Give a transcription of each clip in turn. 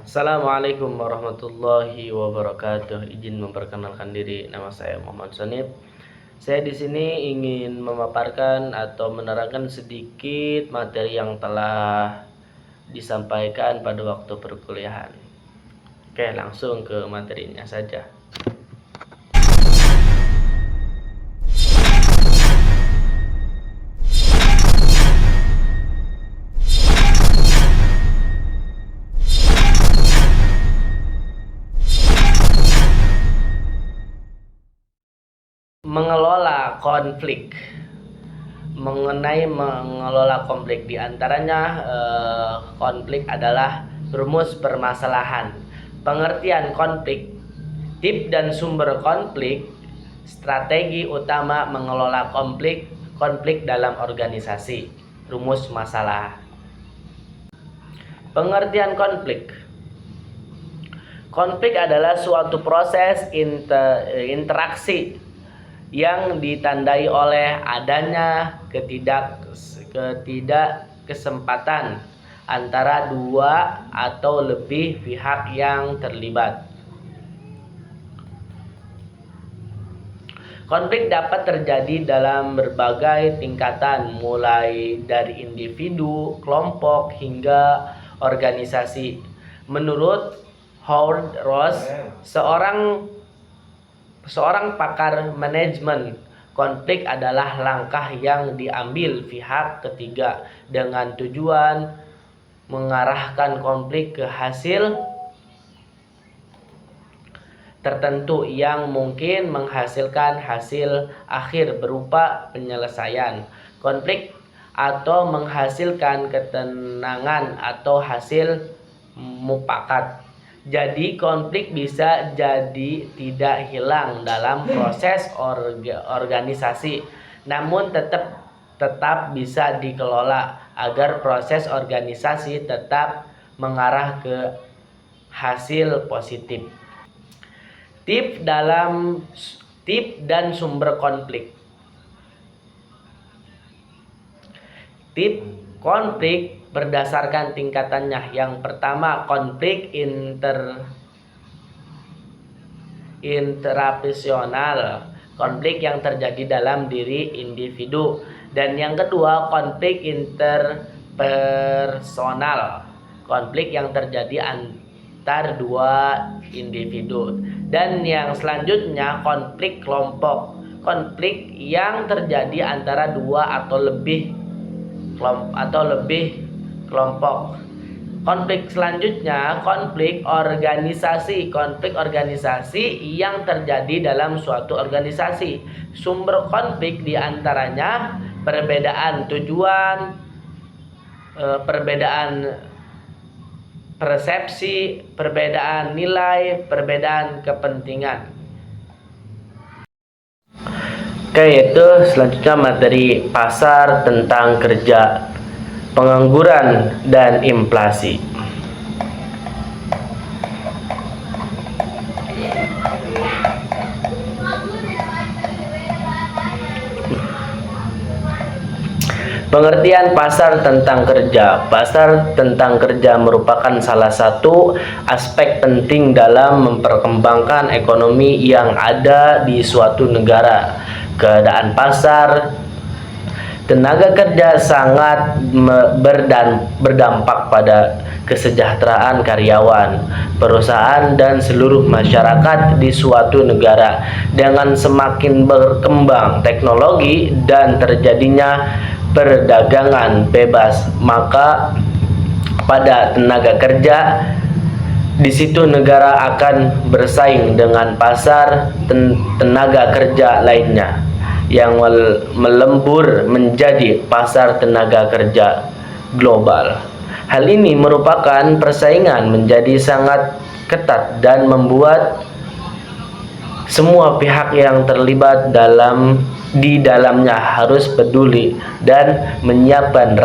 Assalamualaikum warahmatullahi wabarakatuh. Izin memperkenalkan diri, nama saya Muhammad Sonib. Saya di sini ingin memaparkan atau menerangkan sedikit materi yang telah disampaikan pada waktu perkuliahan. Oke, langsung ke materinya saja. Mengelola konflik. Mengelola konflik diantaranya konflik adalah rumus permasalahan, pengertian konflik, tip dan sumber konflik, strategi utama mengelola konflik dalam organisasi, rumus masalah. Pengertian konflik. Konflik adalah suatu proses interaksi yang ditandai oleh adanya ketidakkesempatan antara dua atau lebih pihak yang terlibat. Konflik dapat terjadi dalam berbagai tingkatan, mulai dari individu, kelompok, hingga organisasi. Menurut Howard Ross, seorang pakar manajemen, konflik adalah langkah yang diambil pihak ketiga dengan tujuan mengarahkan konflik ke hasil tertentu yang mungkin menghasilkan hasil akhir berupa penyelesaian konflik atau menghasilkan ketenangan atau hasil mufakat. Jadi konflik bisa jadi tidak hilang dalam proses organisasi, namun tetap bisa dikelola agar proses organisasi tetap mengarah ke hasil positif. Tip dan sumber konflik. Tip konflik berdasarkan tingkatannya. Yang pertama, konflik intrapersonal, konflik yang terjadi dalam diri individu. Dan yang kedua, konflik interpersonal, konflik yang terjadi antar dua individu. Dan yang selanjutnya, konflik kelompok, konflik yang terjadi antara dua atau lebih kelompok. Konflik selanjutnya, konflik organisasi. Konflik organisasi yang terjadi dalam suatu organisasi. Sumber konflik diantaranya perbedaan tujuan, perbedaan persepsi, perbedaan nilai, perbedaan kepentingan. Oke, itu selanjutnya materi pasar tentang kerja, pengangguran, dan inflasi. Pengertian pasar tentang kerja. Pasar tentang kerja merupakan salah satu aspek penting dalam memperkembangkan ekonomi yang ada di suatu negara. Keadaan pasar tenaga kerja sangat berdampak pada kesejahteraan karyawan, perusahaan, dan seluruh masyarakat di suatu negara. Dengan semakin berkembang teknologi dan terjadinya perdagangan bebas, maka pada tenaga kerja di situ negara akan bersaing dengan pasar tenaga kerja lainnya yang melembur menjadi pasar tenaga kerja global. Hal ini merupakan persaingan menjadi sangat ketat dan membuat semua pihak yang terlibat di dalamnya harus peduli dan menyiapkan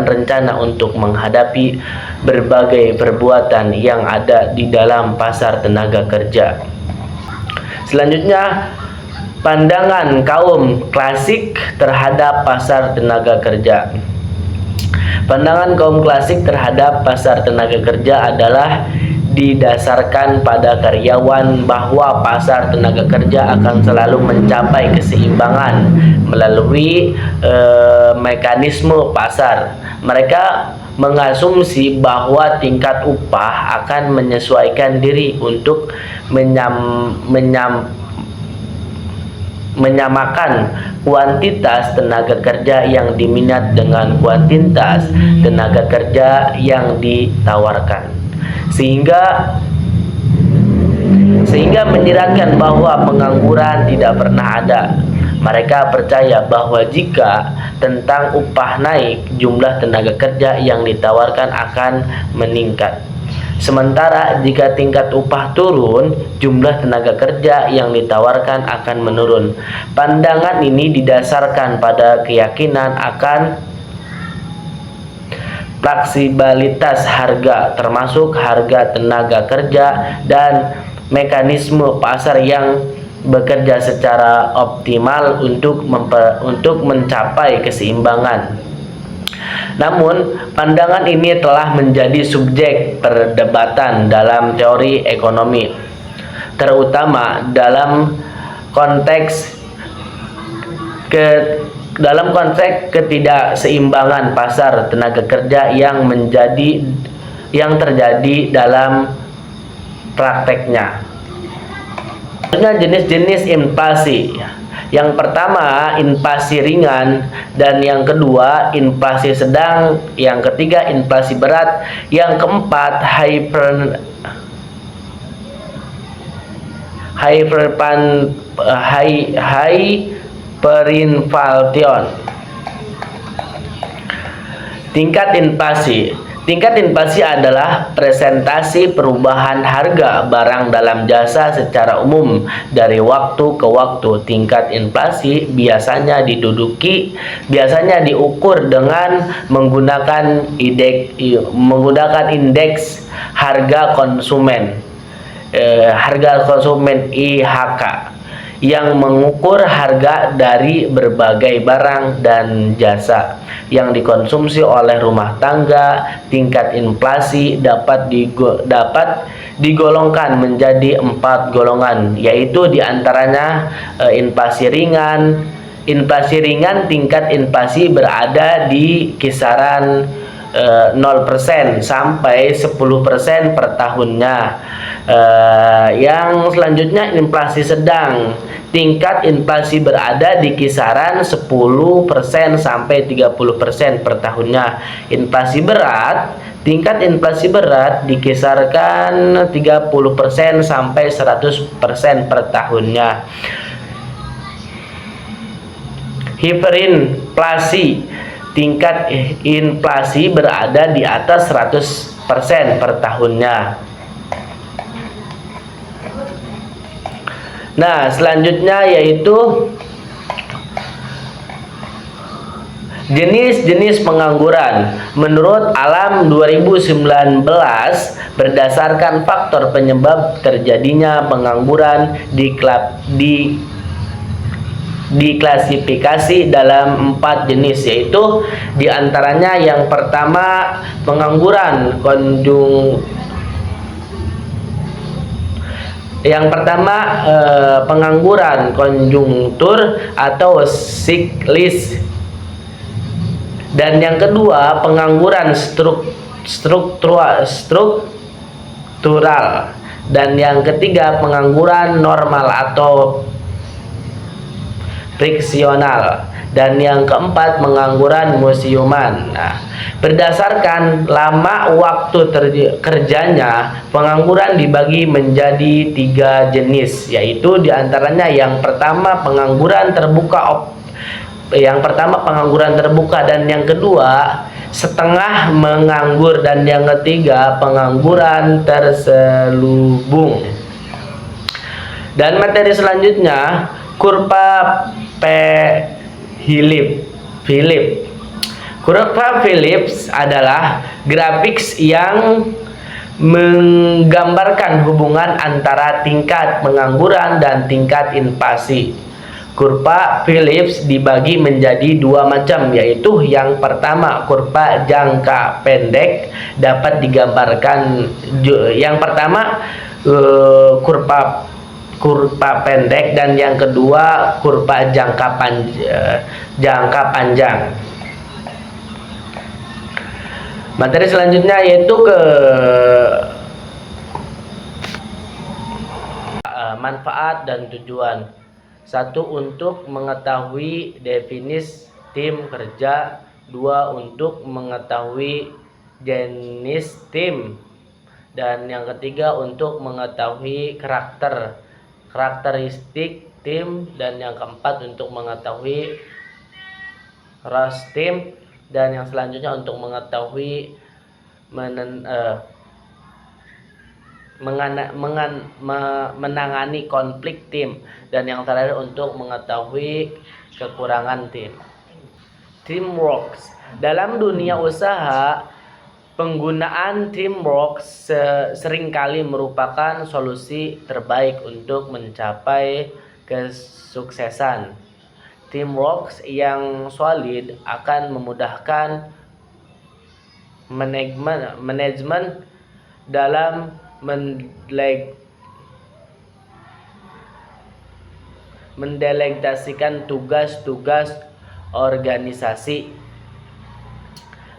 rencana untuk menghadapi berbagai perbuatan yang ada di dalam pasar tenaga kerja. Selanjutnya, pandangan kaum klasik terhadap pasar tenaga kerja. Pandangan kaum klasik terhadap pasar tenaga kerja adalah didasarkan pada karyawan bahwa pasar tenaga kerja akan selalu mencapai keseimbangan melalui mekanisme pasar. Mereka mengasumsi bahwa tingkat upah akan menyesuaikan diri untuk menyamakan kuantitas tenaga kerja yang diminat dengan kuantitas tenaga kerja yang ditawarkan, sehingga menyiratkan bahwa pengangguran tidak pernah ada. Mereka percaya bahwa jika tentang upah naik, jumlah tenaga kerja yang ditawarkan akan meningkat. Sementara jika tingkat upah turun, jumlah tenaga kerja yang ditawarkan akan menurun. Pandangan ini didasarkan pada keyakinan akan fleksibilitas harga, termasuk harga tenaga kerja dan mekanisme pasar yang bekerja secara optimal untuk mencapai keseimbangan. Namun, pandangan ini telah menjadi subjek perdebatan dalam teori ekonomi, terutama dalam konteks ketidakseimbangan pasar tenaga kerja yang terjadi dalam prakteknya. Jenis-jenis inflasi. Yang pertama, inflasi ringan, dan yang kedua, inflasi sedang, yang ketiga, inflasi berat, yang keempat, hyperinflation. Tingkat inflasi. Tingkat inflasi adalah presentasi perubahan harga barang dalam jasa secara umum dari waktu ke waktu. Tingkat inflasi biasanya diukur dengan menggunakan indeks harga konsumen, IHK, yang mengukur harga dari berbagai barang dan jasa yang dikonsumsi oleh rumah tangga. Tingkat inflasi dapat digolongkan menjadi 4 golongan, yaitu diantaranya inflasi ringan. Inflasi ringan, tingkat inflasi berada di kisaran 0% sampai 10% per tahunnya. Yang selanjutnya inflasi sedang. Tingkat inflasi berada di kisaran 10% sampai 30% per tahunnya. Inflasi berat. Tingkat inflasi berat dikisarkan 30% sampai 100% per tahunnya. Hiperinflasi. Tingkat inflasi berada di atas 100% per tahunnya. Nah, selanjutnya yaitu jenis-jenis pengangguran. Menurut Alam 2019, berdasarkan faktor penyebab terjadinya pengangguran diklasifikasi dalam 4 jenis, yaitu diantaranya yang pertama pengangguran konjungtur atau siklis, dan yang kedua pengangguran struktural, dan yang ketiga pengangguran normal atau friksional, dan yang keempat pengangguran musiman. Nah, berdasarkan lama waktu kerjanya, pengangguran dibagi menjadi 3 jenis, yaitu diantaranya yang pertama pengangguran terbuka, dan yang kedua setengah menganggur, dan yang ketiga pengangguran terselubung. Dan materi selanjutnya kurva Phillips. Kurva Phillips adalah grafik yang menggambarkan hubungan antara tingkat pengangguran dan tingkat inflasi. Kurva Phillips dibagi menjadi dua macam, yaitu yang pertama kurva jangka pendek dapat digambarkan yang pertama kurva pendek dan yang kedua kurva jangka panjang. Materi selanjutnya yaitu ke manfaat dan tujuan. Satu, untuk mengetahui definisi tim kerja. Dua, untuk mengetahui jenis tim. Dan yang ketiga, untuk mengetahui karakteristik tim. Dan yang keempat, untuk mengetahui ras tim. Dan yang selanjutnya untuk mengetahui menangani konflik tim, dan yang terakhir untuk mengetahui kekurangan tim. Teamwork. Dalam dunia usaha, penggunaan teamwork seringkali merupakan solusi terbaik untuk mencapai kesuksesan. Teamwork yang solid akan memudahkan manajemen dalam mendelegasikan tugas-tugas organisasi.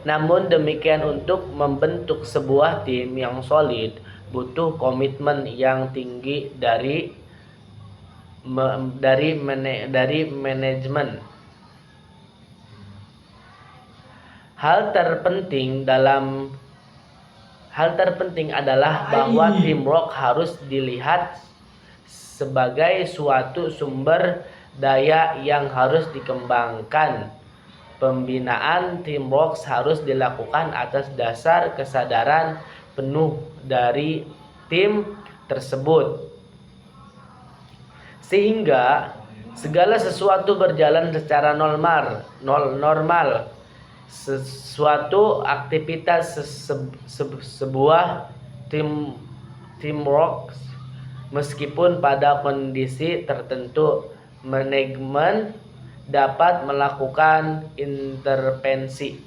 Namun demikian, untuk membentuk sebuah tim yang solid butuh komitmen yang tinggi dari manajemen. Hal terpenting adalah bahwa teamwork harus dilihat sebagai suatu sumber daya yang harus dikembangkan. Pembinaan teamwork harus dilakukan atas dasar kesadaran penuh dari tim tersebut, sehingga segala sesuatu berjalan secara normal. Sesuatu aktivitas sebuah teamwork, meskipun pada kondisi tertentu manajemen dapat melakukan intervensi.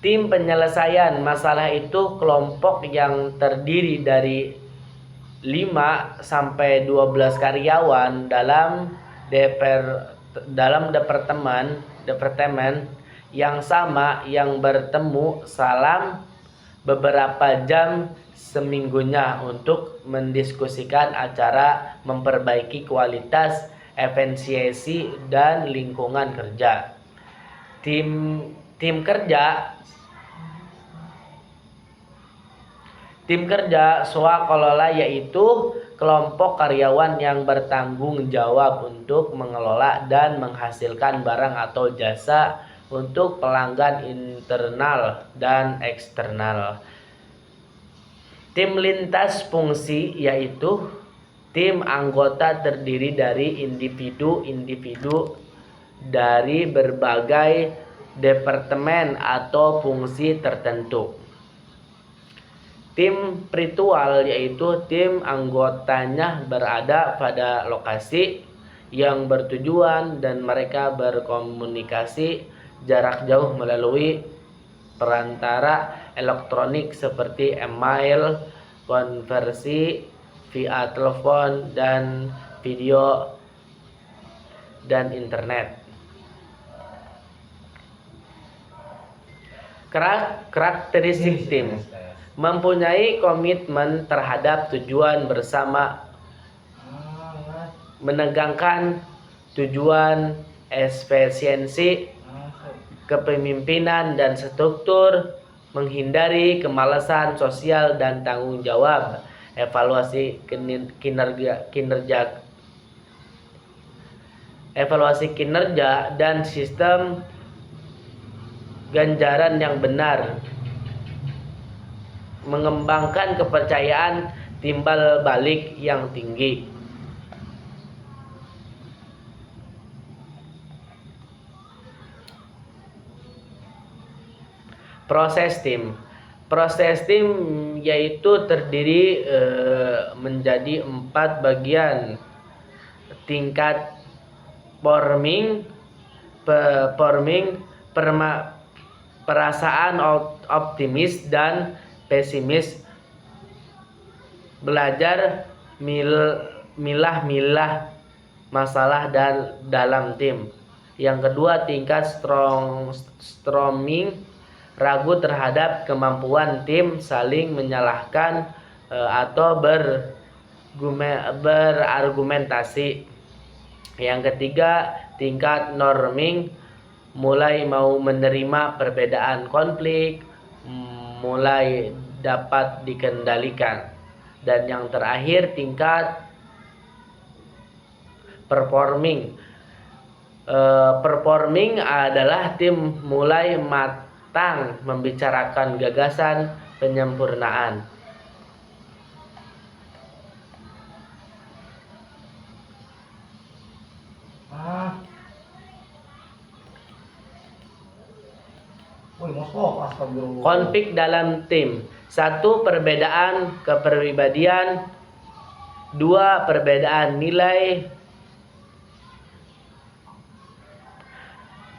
Tim penyelesaian masalah itu kelompok yang terdiri dari 5 sampai 12 karyawan dalam departemen yang sama yang bertemu salam beberapa jam seminggunya untuk mendiskusikan cara memperbaiki kualitas, efisiensi, dan lingkungan kerja. Tim kerja swakelola yaitu kelompok karyawan yang bertanggung jawab untuk mengelola dan menghasilkan barang atau jasa untuk pelanggan internal dan eksternal. Tim lintas fungsi yaitu tim anggota terdiri dari individu-individu dari berbagai departemen atau fungsi tertentu. Tim virtual yaitu tim anggotanya berada pada lokasi yang bertujuan dan mereka berkomunikasi jarak jauh melalui perantara elektronik seperti email, konversi via telepon dan video, dan internet. Karakteristik tim: mempunyai komitmen terhadap tujuan bersama, menegangkan tujuan, efisiensi, kepemimpinan dan struktur, menghindari kemalasan sosial dan tanggung jawab, evaluasi kinerja dan sistem ganjaran yang benar, mengembangkan kepercayaan timbal balik yang tinggi. Proses tim: Proses tim yaitu terdiri menjadi 4 bagian. Tingkat forming, perasaan optimis dan pesimis, belajar milah-milah masalah dalam tim. Yang kedua, tingkat storming, ragu terhadap kemampuan tim, saling menyalahkan atau berargumentasi. Yang ketiga, tingkat norming, mulai mau menerima perbedaan konflik, mulai dapat dikendalikan. Dan yang terakhir, tingkat performing. Performing adalah tim mulai matang membicarakan gagasan penyempurnaan. Konflik dalam tim. 1. Perbedaan kepribadian. 2. Perbedaan nilai.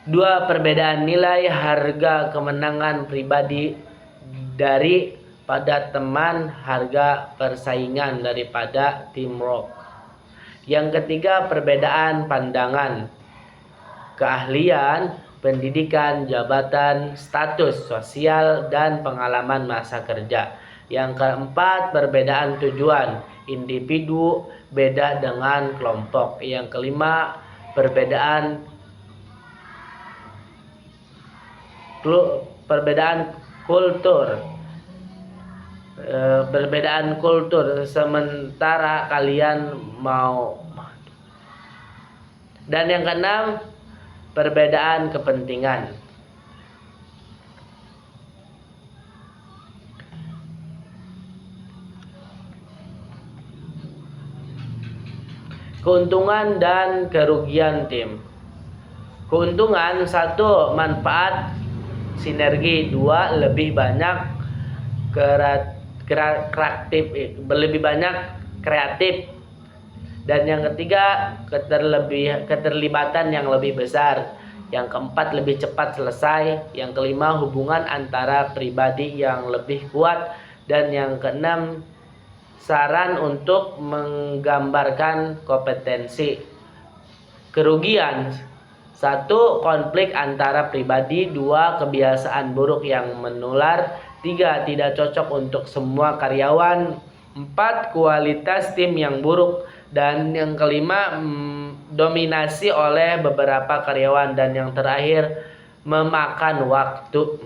2. Perbedaan nilai harga kemenangan pribadi daripada teman, harga persaingan daripada teamwork. Yang ketiga, perbedaan pandangan, keahlian, pendidikan, jabatan, status sosial, dan pengalaman masa kerja. Yang keempat, perbedaan tujuan, individu beda dengan kelompok. Yang kelima, perbedaan kultur. Perbedaan kultur, sementara kalian mau. Dan yang keenam, perbedaan kepentingan. Keuntungan dan kerugian tim. Keuntungan: 1. Manfaat sinergi. 2. Lebih banyak kreatif. Dan yang ketiga, keterlibatan yang lebih besar. Yang keempat, lebih cepat selesai. Yang kelima, hubungan antara pribadi yang lebih kuat. Dan yang keenam, saran untuk menggambarkan kompetensi. Kerugian: 1. Konflik antara pribadi. 2. Kebiasaan buruk yang menular. 3. Tidak cocok untuk semua karyawan. 4. Kualitas tim yang buruk. Dan yang kelima, dominasi oleh beberapa karyawan. Dan yang terakhir, memakan waktu.